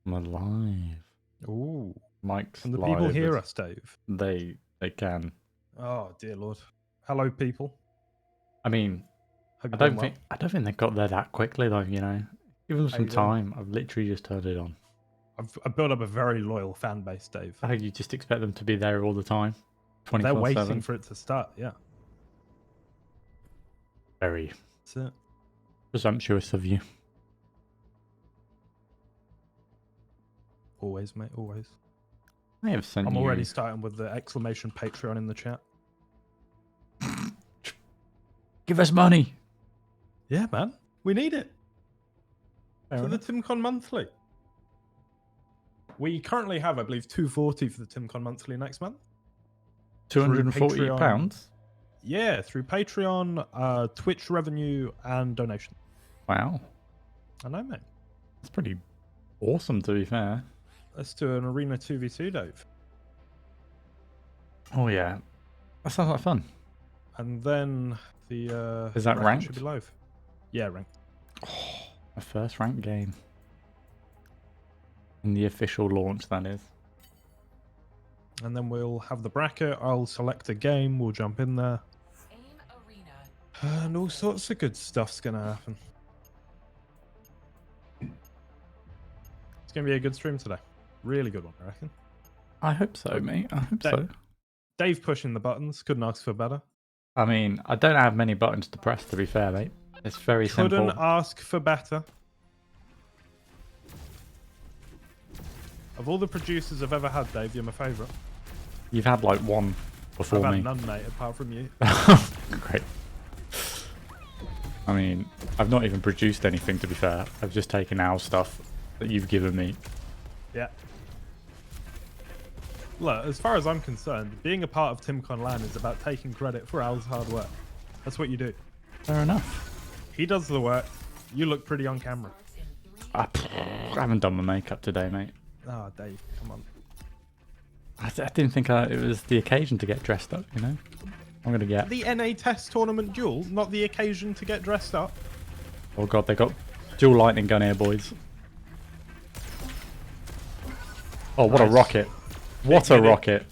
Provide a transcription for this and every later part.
I'm alive. Ooh. Mike's Can the live. people hear us, Dave? They can. Oh dear Lord. Hello, people. I mean, Hope I you're doing don't well. think they got there that quickly though. You know, give them How some you doing? time. I've literally just turned it on. I've built up a very loyal fan base, Dave. I think you just expect them to be there all the time, They're 24/7. waiting for it to start. Yeah, Very that's it. presumptuous of you. Always, mate. Always. I have sent I'm you. already starting with the exclamation Patreon in the chat. Give us money. Yeah, man. We need it. Fair For the enough. TimCon Monthly. We currently have, I believe, $240 for the TimCon Monthly next month. £240. Yeah, through Patreon, Twitch revenue, and donation. Wow, I know, mate. that's pretty awesome. To be fair. Let's do an Arena 2v2, Dave. Oh yeah, that sounds like fun. And then the Is that bracket ranked? should be live. Yeah, ranked. Oh, my first ranked game. In the official launch, that is. And then we'll have the bracket. I'll select a game. We'll jump in there. And all sorts of good stuff's going to happen. It's going to be a good stream today. Really good one, I reckon. I hope so, mate. I hope so. Dave pushing the buttons. Couldn't ask for better. I mean, I don't have many buttons to press, to be fair, mate. It's very simple. Couldn't ask for better. Of all the producers I've ever had, Dave, you're my favourite. You've had like one before I've me. had none, mate, apart from you. Great. I mean, I've not even produced anything, to be fair. I've just taken our stuff that you've given me. Yeah. Look, as far as I'm concerned, being a part of TimCon LAN is about taking credit for Al's hard work. That's what you do. Fair enough. He does the work. You look pretty on camera. I haven't done my makeup today, mate. Oh, Dave, come on. I didn't think it was the occasion to get dressed up, you know? I'm going to get... The NA test tournament duel, not the occasion to get dressed up. Oh god, they got dual lightning gun here, boys. Oh, what Nice. a rocket. What a rocket.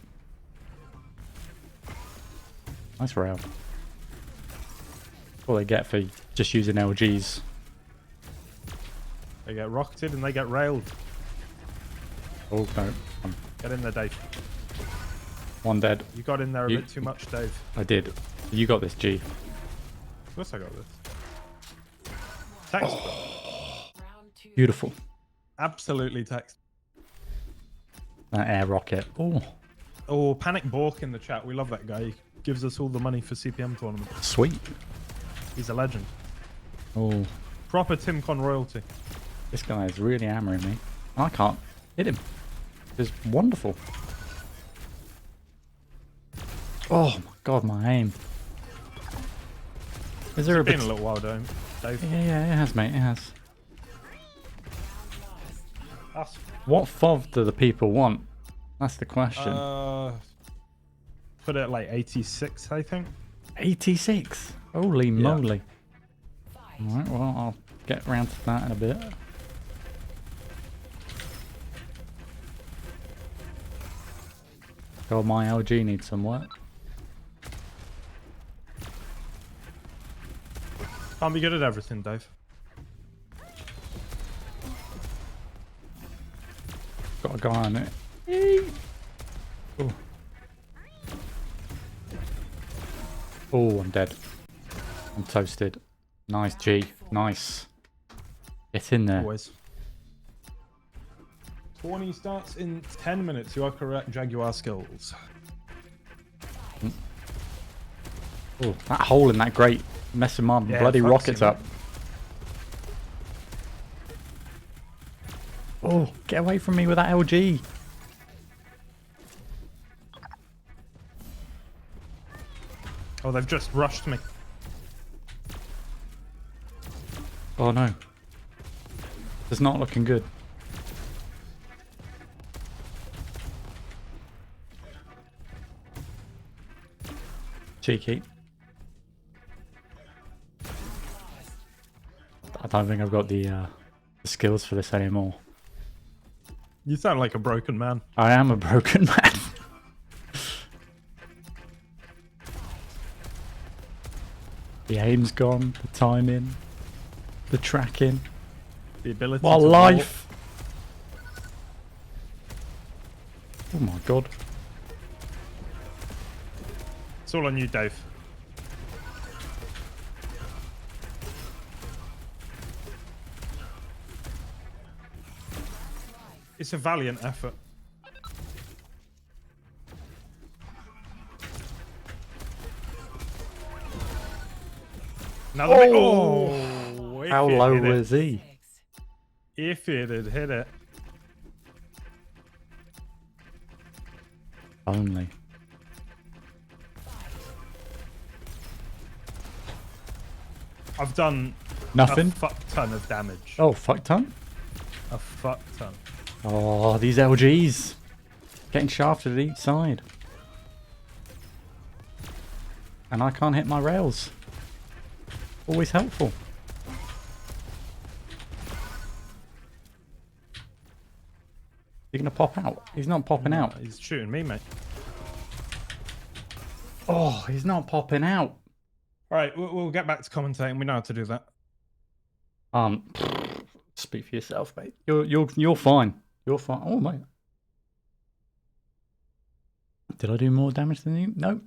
Nice round. That's what they get for just using LGs. They get rocketed and they get railed. Oh, no. Get in there, Dave. One dead. You got in there a bit too much, Dave. I did. You got this, G. Of course I got this. Text. Beautiful. Absolutely text. That air rocket. Oh, Oh, Panic Bork in the chat. We love that guy. He gives us all the money for CPM tournament. sweet. He's a legend. Oh, Proper TimCon royalty. this guy is really hammering me. I can't hit him. It's wonderful. Oh my god, my aim. Is there It's a been bit... a little while, Dave. Yeah, it has, mate. It has. That's, What FOV do the people want? That's the question. put it at like 86, I think. 86. Holy moly. Alright, well, I'll get round to that in a bit. God, my LG needs some work. Can't be good at everything, Dave. Got a guy on it. Oh. Oh, I'm dead. I'm toasted. Nice, G. Nice. Get in there. Always. 20 starts in 10 minutes. You are correct, Jaguar skills. Oh, that hole in that grate messing my bloody fucks rockets you, up. Oh, get away from me with that LG. Oh, they've just rushed me. Oh no. It's not looking good. Cheeky. I don't think I've got the skills for this anymore. You sound like a broken man. I am a broken man. The aim's gone, the timing, the tracking. The ability What to life! Oh my god. It's all on you, Dave. It's a valiant effort. Now the if How it low hit it. was he? If it had hit it. Only. I've done Nothing? a fuck ton of damage. Oh, fuck ton? A fuck ton. Oh, these LGs. Getting shafted at each side. And I can't hit my rails. Always helpful. He's gonna pop out. He's not popping out. He's shooting me, mate. Oh, he's not popping out. All right, we'll get back to commentating. We know how to do that. Speak for yourself, mate. You're fine. You're fine. Oh mate. Did I do more damage than you? No.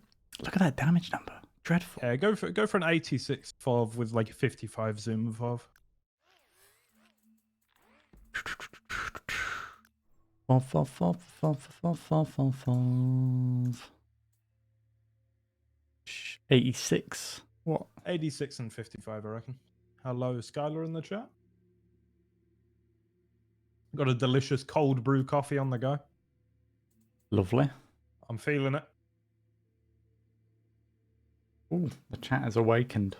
Look at that damage number. Dreadful. Yeah, go for an 86 FOV with like a 55 zoom FOV. Five. 86. What? 86 and 55, I reckon. Hello, Skylar in the chat. Got a delicious cold brew coffee on the go. Lovely. I'm feeling it. Ooh, the chat has awakened.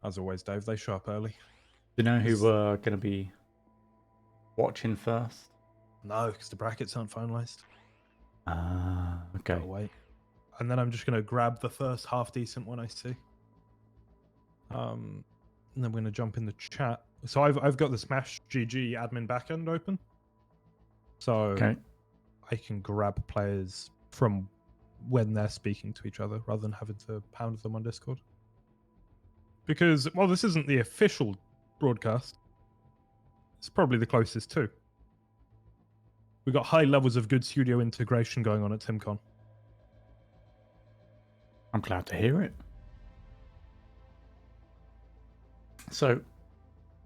As always, Dave, they show up early. Do you know who we're going to be watching first? No, because the brackets aren't finalized. Ah, okay. Gotta wait. And then I'm just going to grab the first half decent one I see. And then we're going to jump in the chat. So I've got the Smash GG admin backend open. So Okay. I can grab players from when they're speaking to each other rather than having to pound them on Discord. Because, well, this isn't the official broadcast. It's probably the closest too. We've got high levels of good studio integration going on at TimCon. I'm glad to hear it. So,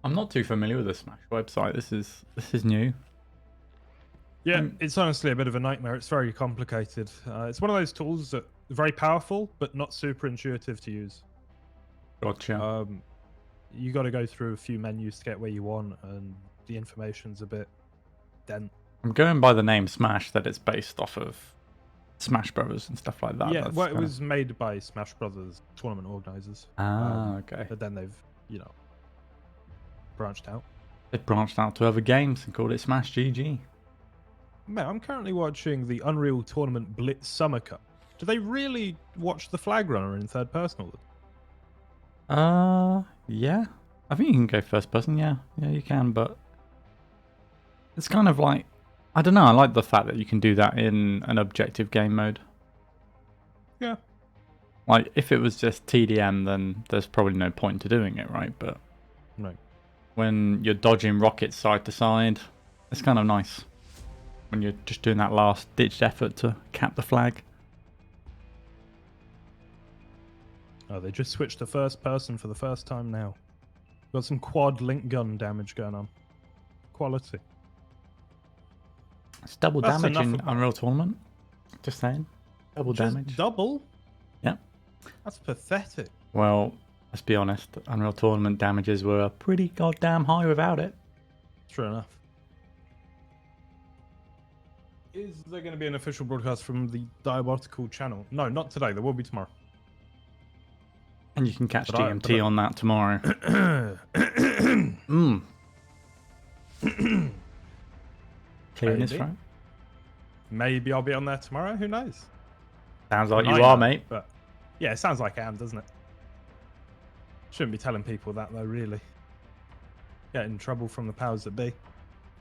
I'm not too familiar with the Smash website. This is new. Yeah, it's honestly a bit of a nightmare. It's very complicated. It's one of those tools that are very powerful, but not super intuitive to use. Gotcha. You got to go through a few menus to get where you want, and the information's a bit dense. I'm going by the name Smash that it's based off of Smash Brothers and stuff like that. Yeah, That's well, it kinda- was made by Smash Brothers tournament organizers. Okay. But then they've, branched out. They branched out to other games and called it Smash GG. Man, I'm currently watching the Unreal Tournament Blitz Summer Cup. Do they really watch the flag runner in third person? Yeah. I think you can go first person, yeah. Yeah, you can, but it's kind of like, I don't know, I like the fact that you can do that in an objective game mode. Yeah. Like, if it was just TDM, then there's probably no point to doing it, right? But Right. when you're dodging rockets side to side, it's kind of nice. When you're just doing that last-ditched effort to cap the flag. Oh, they just switched to first person for the first time now. Got some quad link gun damage going on. Quality. It's double That's damage enough in of- Unreal Tournament. Just saying. Double Just damage. double? Yeah. That's pathetic. Well, let's be honest. Unreal Tournament damages were pretty goddamn high without it. True enough. Is there going to be an official broadcast from the Diabotical channel? No, not today. There will be tomorrow. And you can catch But I- GMT but I- on that tomorrow. Clearing his Maybe. throat. Maybe I'll be on there tomorrow. Who knows? Sounds like I you are, know, mate. But yeah, it sounds like I am, doesn't it? Shouldn't be telling people that though, really. Get in trouble from the powers that be.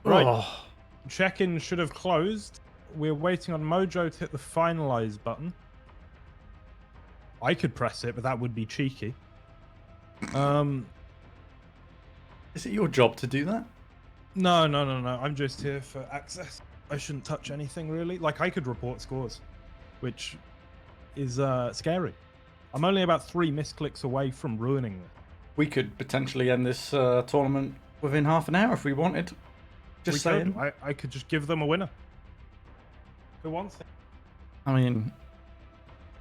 Right. Oh, Check-in should have closed. We're waiting on Mojo to hit the finalize button. I could press it, but that would be cheeky. is it your job to do that? No. I'm just here for access. I shouldn't touch anything really. Like I could report scores, which is scary. I'm only about 3 misclicks away from ruining this. We could potentially end this tournament within half an hour if we wanted. Just saying. I could just give them a winner. Who wants it? I mean,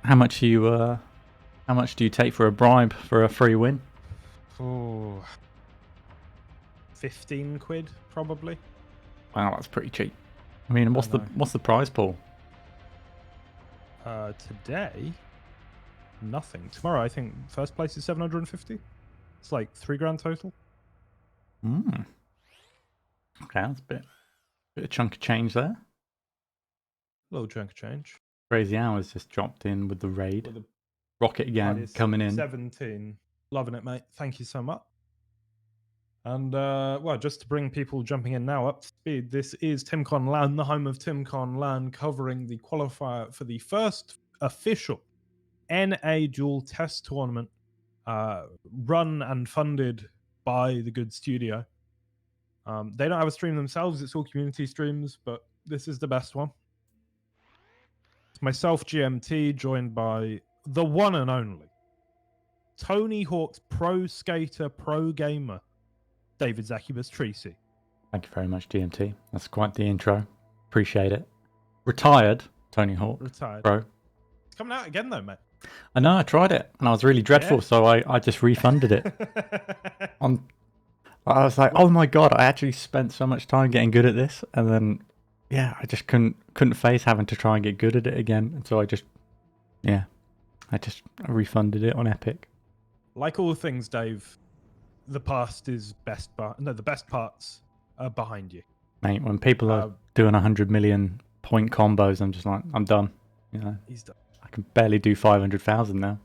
how much do you take for a bribe for a free win? Oh, 15 quid probably. Wow, that's pretty cheap. I mean, what's the prize pool? Today, nothing. Tomorrow, I think first place is 750. It's like 3 grand total. Okay, that's a bit of chunk of change there. Little chunk of change. Crazy Hours just dropped in with the raid. Rocket again coming in. 17. Loving it, mate. Thank you so much. And, well, just to bring people jumping in now up to speed, this is TimCon LAN, the home of TimCon LAN, covering the qualifier for the first official NA Duel test tournament run and funded by the good studio. They don't have a stream themselves. It's all community streams, but this is the best one. It's myself, GMT, joined by the one and only Tony Hawk's pro skater, pro gamer, David Zaccubus Treacy. Thank you very much, GMT. That's quite the intro. Appreciate it. Retired Tony Hawk. Retired. Bro. It's coming out again, though, mate. I know, I tried it, and I was really dreadful, so I just refunded it. I was like, oh my god, I actually spent so much time getting good at this, and then, yeah, I just couldn't face having to try and get good at it again, and so I refunded it on Epic. Like all things, Dave, the past is best part. No, the best parts are behind you. Mate, when people are doing 100 million point combos, I'm just like, I'm done. You know, he's done. I can barely do 500,000 now.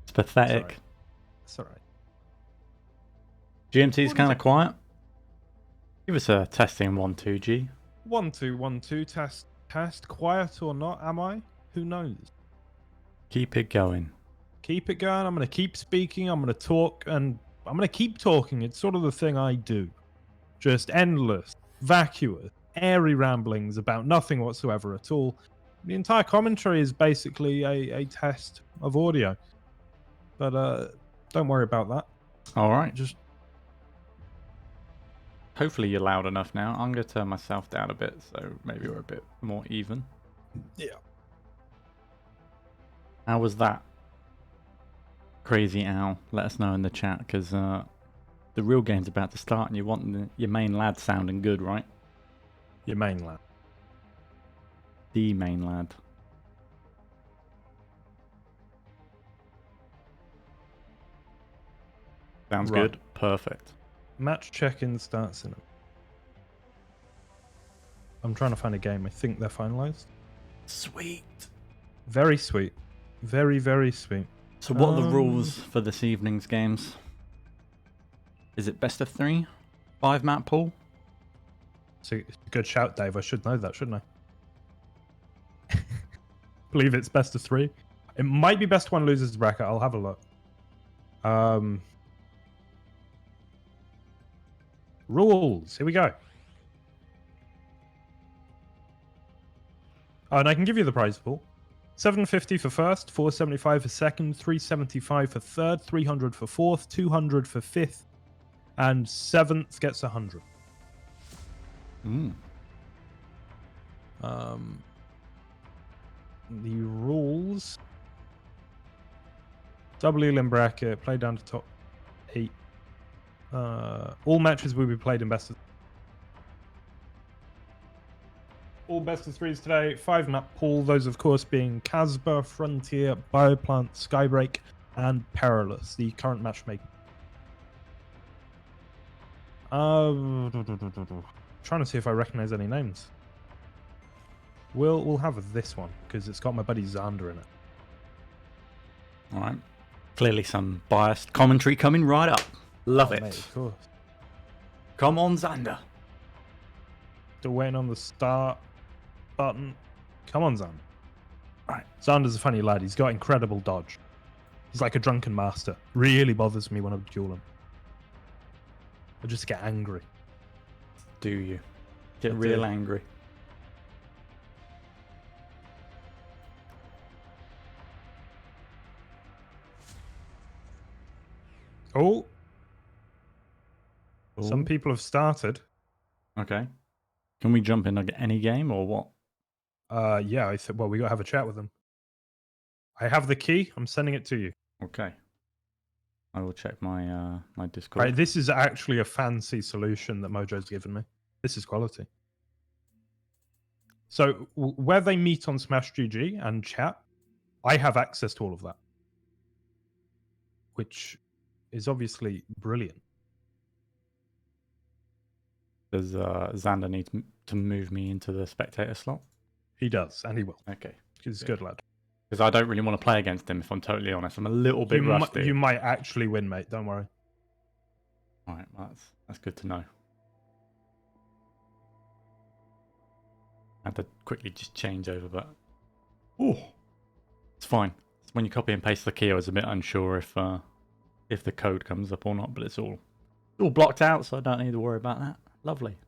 It's pathetic. It's all right. GMT's kind of quiet. Give us a testing 1-2, G. 1-2, 1-2. Test. Quiet or not? Am I? Who knows? Keep it going. Keep it going. I'm going to keep speaking. I'm going to talk, and I'm going to keep talking. It's sort of the thing I do. Just endless, vacuous, airy ramblings about nothing whatsoever at all. The entire commentary is basically a test of audio. But don't worry about that. All right. Just hopefully you're loud enough now. I'm going to turn myself down a bit, so maybe we're a bit more even. Yeah. How was that? Crazy Owl, let us know in the chat, because the real game's about to start and you want your main lad sounding good, right? Your main lad. The main lad. Sounds good. Perfect. Match check-in starts in a... I'm trying to find a game. I think they're finalized. Sweet. Very sweet. Very, very sweet. So what are the rules for this evening's games? Is it best of 3? 5 map pool? So good shout, Dave. I should know that, shouldn't I? Believe it's best of 3. It might be best one loses bracket. I'll have a look. Rules. Here we go. Oh, and I can give you the prize pool. 750 for first, 475 for second, 375 for third, 300 for fourth, 200 for fifth, and seventh gets 100. The rules: double elim bracket, play down to top 8. All matches will be played in best of... All best of 3s today. 5 map pool. Those, of course, being Casbah, Frontier, Bioplant, Skybreak, and Perilous. The current matchmaking. Trying to see if I recognize any names. We'll have this one because it's got my buddy Xander in it. All right. Clearly some biased commentary coming right up. Love it. Mate, of course. Come on, Xander. Still waiting on the start button. Come on, Xander. Right. Xander's a funny lad. He's got incredible dodge. He's like a drunken master. Really bothers me when I duel him. I just get angry. Do you? Get I real do. angry. Oh, Ooh. some people have started. Okay. Can we jump in any game or what? Yeah, I said, well, we got to have a chat with them. I have the key. I'm sending it to you. Okay. I will check my my Discord. Right, this is actually a fancy solution that Mojo's given me. This is quality. So where they meet on Smash GG and chat, I have access to all of that, which is obviously brilliant. Does Xander need to move me into the spectator slot? He does, and he will. Okay. He's a good lad. Because I don't really want to play against him, if I'm totally honest. I'm a little bit rusty. You might actually win, mate. Don't worry. All right, that's good to know. I had to quickly just change over, but it's fine. When you copy and paste the key, I was a bit unsure if the code comes up or not, but it's all blocked out, so I don't need to worry about that. Lovely.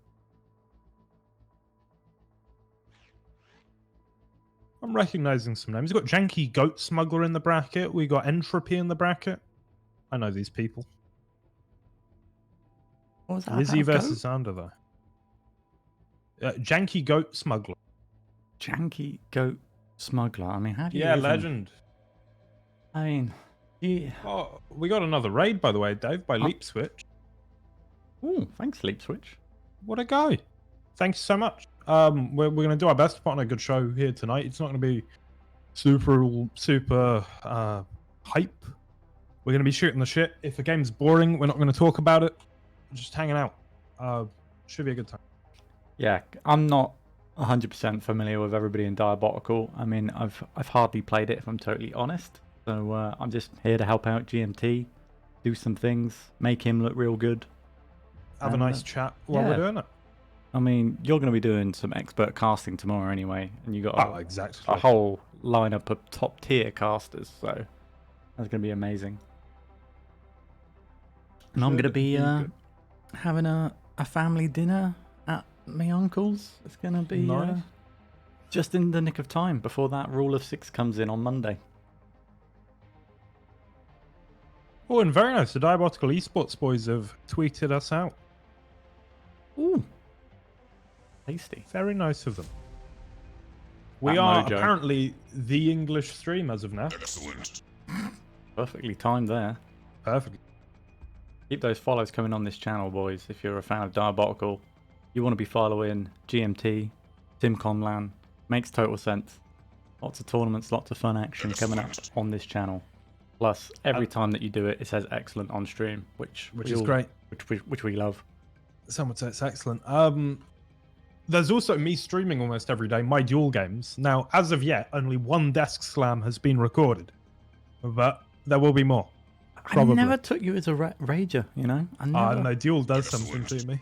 I'm recognizing some names. We've got Janky Goat Smuggler in the bracket. We got Entropy in the bracket. I know these people. What was that? Lizzie about versus Xander, though. Janky Goat Smuggler. Janky Goat Smuggler. I mean, how do you Yeah, even... legend. I mean, yeah. Oh, we got another raid, by the way, Dave, by Leap Switch. Oh, thanks, Leap Switch. What a guy. Thanks so much. We're going to do our best to put on a good show here tonight. It's not going to be super hype. We're going to be shooting the shit. If a game's boring, we're not going to talk about it. We're just hanging out. Should be a good time. Yeah, I'm not 100% familiar with everybody in Diabolical. I mean, I've hardly played it, if I'm totally honest. So I'm just here to help out GMT, do some things, make him look real good. Have a nice chat while we're doing it. I mean, you're going to be doing some expert casting tomorrow anyway, and you got exactly. a whole lineup of top tier casters, so that's going to be amazing. And I'm going to be having a family dinner at my uncle's. It's going to be nice. Just in the nick of time before that rule of 6 comes in on Monday. Oh, and very nice. The Diabolical Esports boys have tweeted us out. Ooh. Tasty. Very nice of them. We That are mojo. apparently the English stream as of now. Excellent. Perfectly timed there. Perfect. Keep those follows coming on this channel, boys. If you're a fan of Diabolical, you want to be following GMT, Tim Conlan. Makes total sense. Lots of tournaments, lots of fun action coming up on this channel. Plus, every time that you do it, it says excellent on stream, which is great. Which we love. Someone said it's excellent. There's also me streaming almost every day my Duel games. Now, as of yet, only one desk slam has been recorded, but there will be more. Probably. I never took you as a rager, you know. I never. No, Duel does something to me.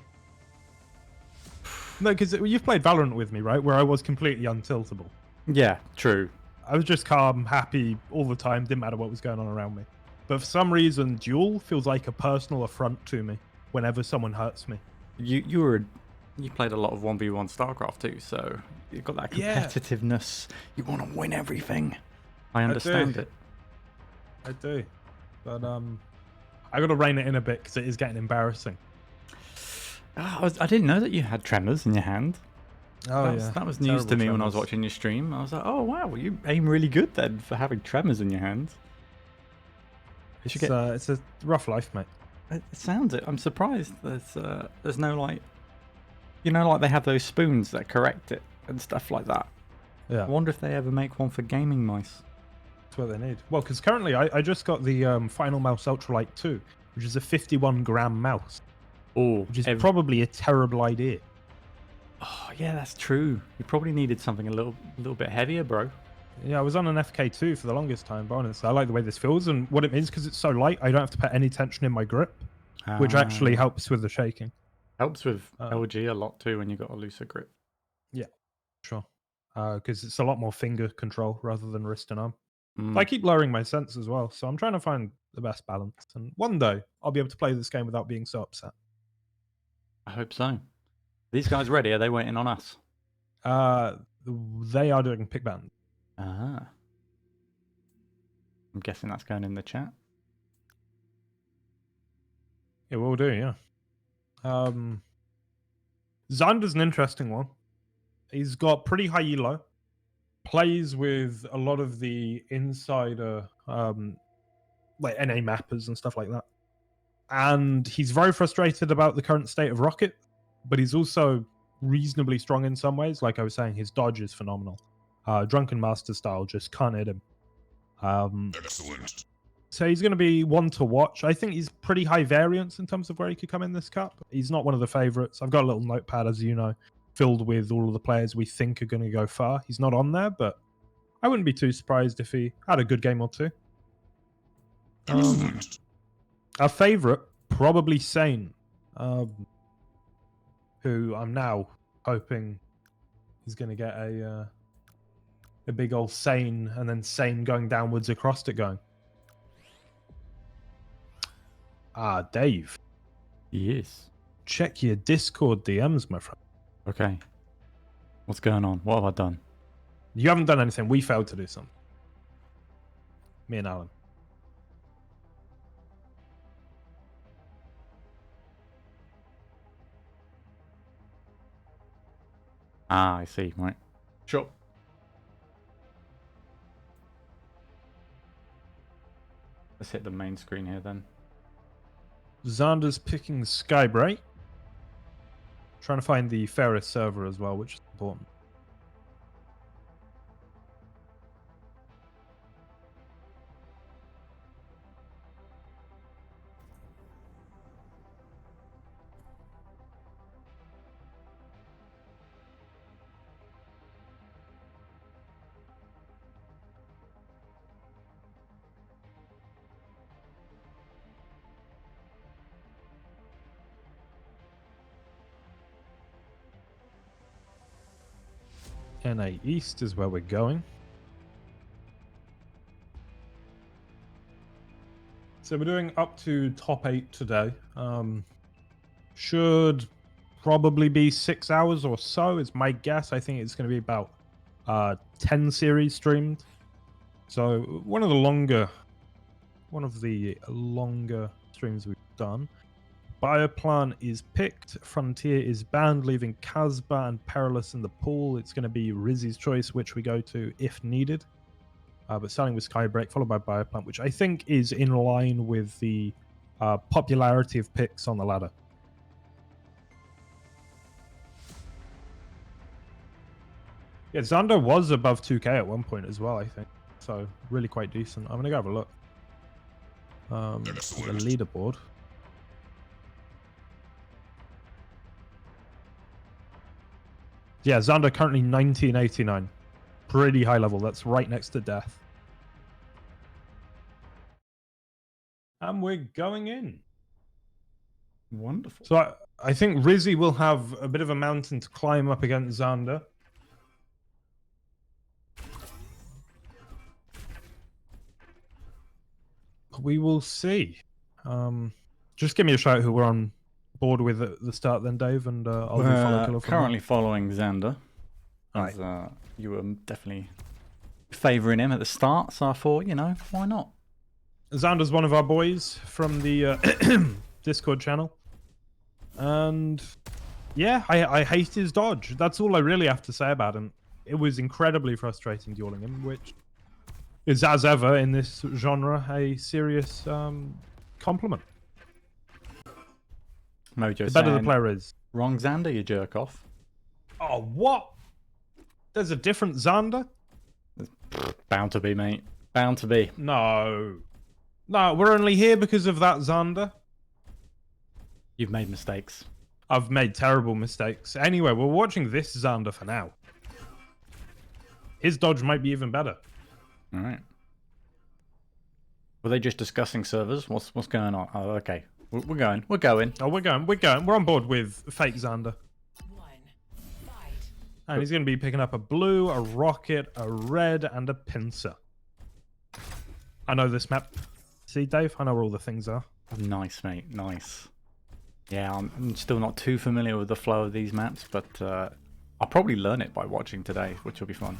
No, because you've played Valorant with me, right? Where I was completely untiltable. Yeah, true. I was just calm, happy all the time. Didn't matter what was going on around me. But for some reason, Duel feels like a personal affront to me whenever someone hurts me. You played a lot of 1v1 StarCraft too, so you've got that competitiveness. Yeah. You want to win everything. I understand it. I do. But I got to rein it in a bit because it is getting embarrassing. I didn't know that you had tremors in your hand. Oh, that was news to me when I was watching your stream. I was like, oh wow, you aim really good then for having tremors in your hands. It's a rough life, mate. It sounds it. I'm surprised. There's no like, like they have those spoons that correct it and stuff like that. Yeah. I wonder if they ever make one for gaming mice. That's what they need. Well, because currently I just got the Final Mouse Ultralight 2, which is a 51-gram mouse. Oh, which is probably a terrible idea. Oh yeah, that's true. You probably needed something a little bit heavier, bro. Yeah, I was on an FK2 for the longest time, but honestly, I like the way this feels and what it means because it's so light. I don't have to put any tension in my grip, which actually helps with the shaking. Helps with LG a lot too when you got a looser grip. Yeah, sure. Because it's a lot more finger control rather than wrist and arm. Mm. I keep lowering my sense as well, so I'm trying to find the best balance. And one day I'll be able to play this game without being so upset. I hope so. These guys ready? Are they waiting on us? They are doing pick band. Ah. I'm guessing that's going in the chat. Yeah, we'll do, yeah. Xander's an interesting one. He's got pretty high elo. Plays with a lot of the insider, like NA mappers and stuff like that. And he's very frustrated about the current state of Rocket, but he's also reasonably strong in some ways. Like I was saying, his dodge is phenomenal. Drunken Master style, just can't hit him. Excellent. So he's going to be one to watch. I think he's pretty high variance in terms of where he could come in this cup. He's not one of the favorites. I've got a little notepad, as you know, filled with all of the players we think are going to go far. He's not on there, but I wouldn't be too surprised if he had a good game or two. Excellent. Our favorite, probably Sane, who I'm now hoping is going to get a big old Sane and then Sane going downwards across it going. Dave. Yes. Check your Discord DMs, my friend. Okay. What's going on? What have I done? You haven't done anything. We failed to do something. Me and Alan. Ah, I see. Right. Sure. Let's hit the main screen here then. Xander's picking Skybreak. Trying to find the fairest server as well, which is important. NA East is where we're going. So we're doing up to top 8 today. Should probably be 6 hours or so is my guess. I think it's going to be about 10 series streamed. So one of the longer streams we've done. Bioplan is picked, Frontier is banned, leaving Casbah and Perilous in the pool. It's going to be Rizzy's choice, which we go to if needed. But starting with Skybreak, followed by Bioplan, which I think is in line with the popularity of picks on the ladder. Yeah, Xander was above 2k at one point as well, I think. So really quite decent. I'm going to go have a look. The leaderboard. Yeah, Xander currently 1989. Pretty high level. That's right next to death. And we're going in. Wonderful. So I think Rizzy will have a bit of a mountain to climb up against Xander. We will see. Just give me a shout who we're on board with at the start then, Dave, and I'll do follow killer from currently following Xander. As, you were definitely favouring him at the start, so I thought, you know, why not? Xander's one of our boys from the Discord channel. And yeah, I hate his dodge. That's all I really have to say about him. It was incredibly frustrating dueling him, which is, as ever in this genre, a serious compliment. Mojo The better the player is. Wrong Xander, you jerk off. Oh, what? There's a different Xander? Bound to be, mate. Bound to be. No. No, we're only here because of that Xander. You've made mistakes. I've made terrible mistakes. Anyway, we're watching this Xander for now. His dodge might be even better. All right. Were they just discussing servers? What's going on? Oh, okay. We're going. We're going. Oh, we're going. We're on board with fake Xander. And he's going to be picking up a blue, a rocket, a red, and a pincer. I know this map. See, Dave? I know where all the things are. Nice, mate. Nice. Yeah, I'm still not too familiar with the flow of these maps, but I'll probably learn it by watching today, which will be fun.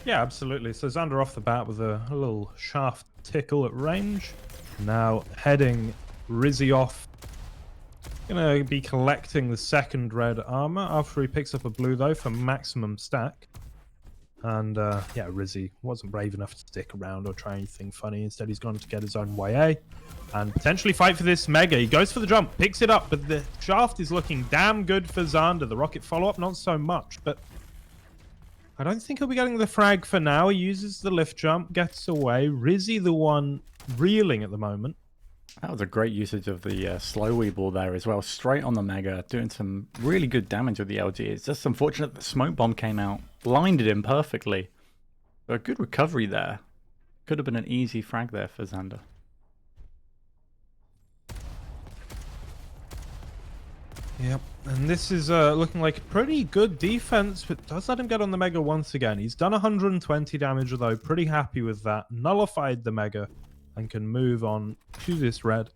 Yeah, absolutely. So Xander off the bat with a little shaft tickle at range. Now heading Rizzy off. Gonna be collecting the second red armor after he picks up a blue, though, for maximum stack. And yeah, Rizzy wasn't brave enough to stick around or try anything funny. Instead, he's gone to get his own YA and potentially fight for this mega. He goes for the jump, picks it up, but the shaft is looking damn good for Xander. The rocket follow-up, not so much, but I don't think he'll be getting the frag for now. He uses the lift jump, gets away. Rizzy, the one reeling at the moment. That was a great usage of the slow weeble there as well. Straight on the mega, doing some really good damage with the LG. It's just unfortunate the smoke bomb came out, blinded him perfectly. But a good recovery there. Could have been an easy frag there for Xander. Yep, and this is looking like a pretty good defense, but does let him get on the mega once again. He's done 120 damage, though. Pretty happy with that. Nullified the mega and can move on to this red.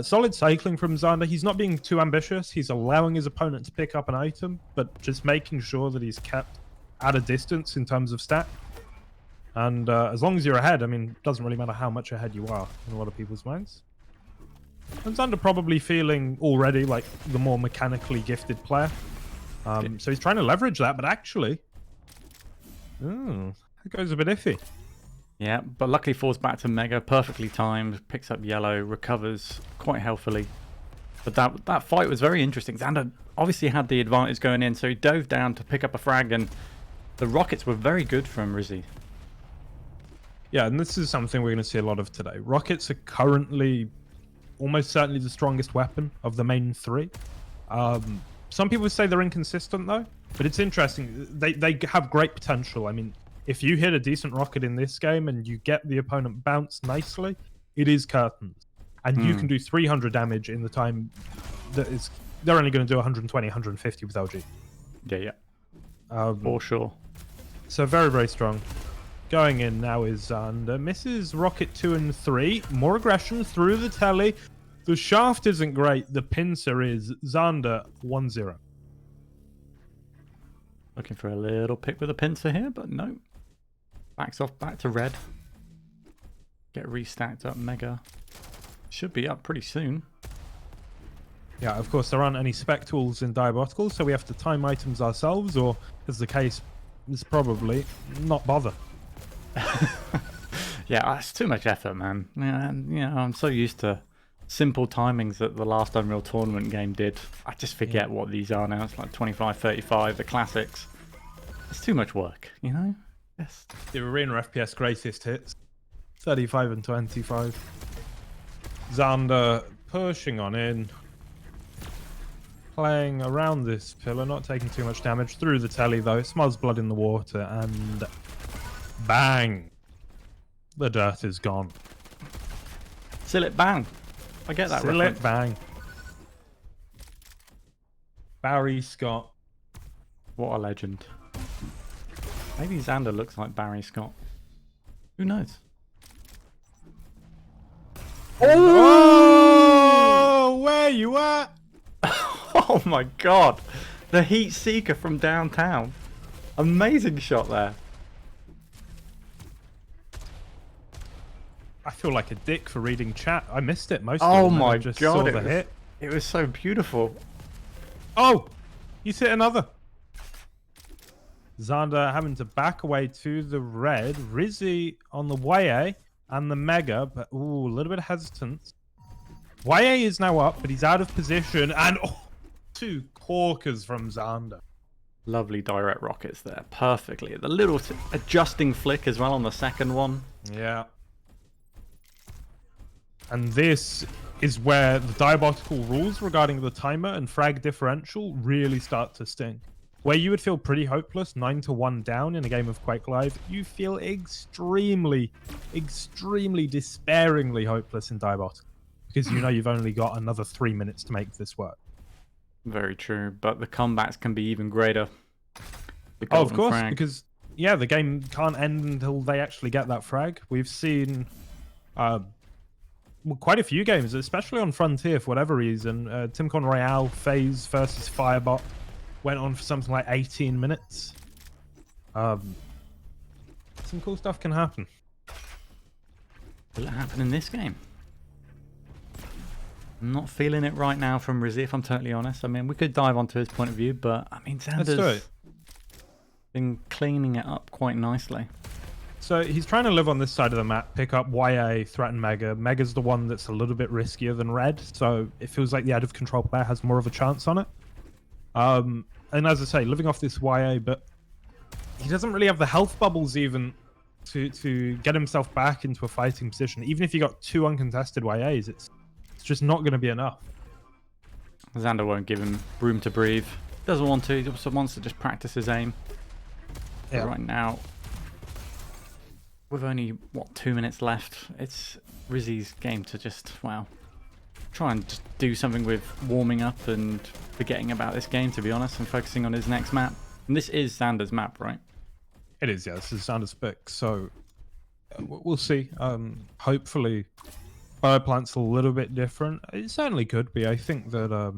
Solid cycling from Xander. He's not being too ambitious. He's allowing his opponent to pick up an item, but just making sure that he's kept at a distance in terms of stat. And as long as you're ahead, I mean, it doesn't really matter how much ahead you are in a lot of people's minds. And Xander probably feeling already like the more mechanically gifted player. So he's trying to leverage that, but actually... it goes a bit iffy. Yeah, but luckily falls back to mega, perfectly timed, picks up yellow, recovers quite healthily. But that fight was very interesting. Xander obviously had the advantage going in, so he dove down to pick up a frag, and the rockets were very good from Rizzy. Yeah, and this is something we're going to see a lot of today. Rockets are currently almost certainly the strongest weapon of the main three. Some people say they're inconsistent, though, but it's interesting. They have great potential. I mean, if you hit a decent rocket in this game and you get the opponent bounce nicely, it is curtains. And you can do 300 damage in the time that is... They're only going to do 120, 150 with LG. Yeah. For sure. So very, very strong. Going in now is Xander. Misses rocket 2 and 3. More aggression through the telly. The shaft isn't great. The pincer is. Xander 1-0. Looking for a little pick with a pincer here, but no. Backs off back to red. Get restacked up mega. Should be up pretty soon. Yeah, of course, there aren't any spec tools in Diabotical, so we have to time items ourselves, or, as the case is probably, not bother. Yeah, it's too much effort, man. Yeah, and, you know, I'm so used to simple timings that the last Unreal Tournament game did. I just forget what these are now. It's like 25, 35, the classics. It's too much work, you know? Yes. The Arena FPS greatest hits. 35 and 25. Xander pushing on in. Playing around this pillar, not taking too much damage. Through the telly, though. Smells blood in the water, and... bang! The dirt is gone. Sill it bang. I get that Sill reference. it bang. Barry Scott. What a legend. Maybe Xander looks like Barry Scott. Who knows? Oh! Where you at? Oh my god! The Heat Seeker from downtown. Amazing shot there. I feel like a dick for reading chat. I missed it most Oh of it. my I just god! saw the hit. It was so beautiful. Oh! He's hit another. Xander having to back away to the red. Rizzy on the YA and the mega, but ooh, a little bit of hesitance. YA is now up, but he's out of position, and two corkers from Xander. Lovely direct rockets there, perfectly. The little adjusting flick as well on the second one. Yeah. And this is where the Diabotical rules regarding the timer and frag differential really start to sting. where you would feel pretty hopeless, 9-1 down in a game of Quake Live, you feel extremely, extremely despairingly hopeless in Diabot. Because you know you've only got another 3 minutes to make this work. Very true, but the comebacks can be even greater. Oh, of course, because, yeah, the game can't end until they actually get that frag. We've seen quite a few games, especially on Frontier for whatever reason. Timcon Royale, FaZe versus Firebot went on for something like 18 minutes. Some cool stuff can happen. Will it happen in this game? I'm not feeling it right now from Rizzy, if I'm totally honest. I mean, we could dive onto his point of view, but I mean, Xander's been cleaning it up quite nicely. So he's trying to live on this side of the map, pick up YA, threaten Mega. Mega's the one that's a little bit riskier than Red, so it feels like the out of control player has more of a chance on it. And as I say, living off this YA, but he doesn't really have the health bubbles even to get himself back into a fighting position. Even if you got 2 uncontested YAs, it's just not going to be enough. Xander won't give him room to breathe. Doesn't want to. He also wants to just practice his aim. Yeah. But right now, with only, what, 2 minutes left, it's Rizzy's game to just, wow, try and just do something with warming up and forgetting about this game, to be honest, and focusing on his next map. And this is Xander's map, right? It is, yeah. This is Xander's pick, so we'll see. Hopefully, Bioplant's a little bit different. It certainly could be. I think that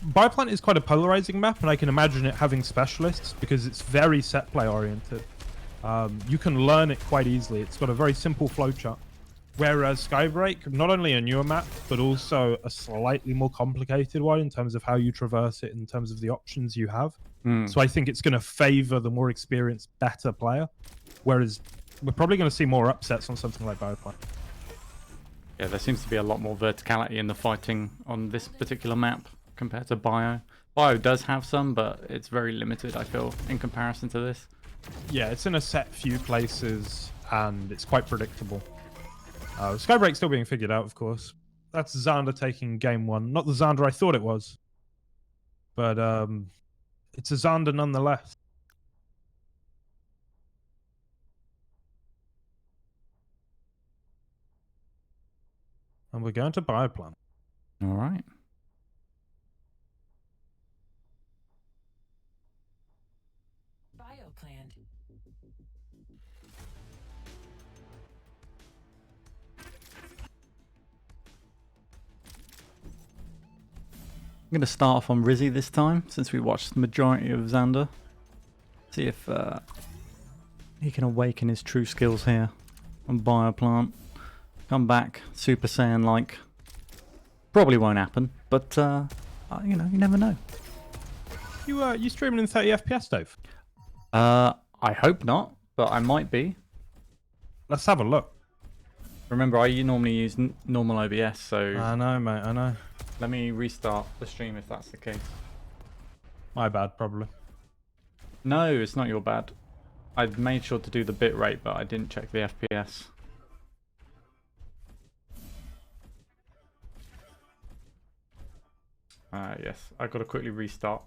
Bioplant is quite a polarizing map, and I can imagine it having specialists because it's very set play oriented. You can learn it quite easily. It's got a very simple flowchart. Whereas Skybreak, not only a newer map, but also a slightly more complicated one in terms of how you traverse it, in terms of the options you have. So I think it's going to favor the more experienced, better player. Whereas we're probably going to see more upsets on something like Bioplant. Yeah, there seems to be a lot more verticality in the fighting on this particular map compared to Bio. Bio does have some, but it's very limited, I feel, in comparison to this. Yeah, it's in a set few places, and it's quite predictable. Skybreak's still being figured out, of course. That's Xander taking game 1. Not the Xander I thought it was. But it's a Xander nonetheless. And we're going to Bioplant. All right. Bioplant. I'm going to start off on Rizzy this time, since we watched the majority of Xander. See if he can awaken his true skills here on Bioplant. Come back Super Saiyan-like. Probably won't happen, but you know, you never know. You streaming in 30 FPS, Dave? I hope not, but I might be. Let's have a look. Remember, I normally use normal OBS, so... I know, mate, I know. Let me restart the stream if that's the case. My bad, probably. No, it's not your bad. I made sure to do the bitrate, but I didn't check the FPS. Yes, I've got to quickly restart.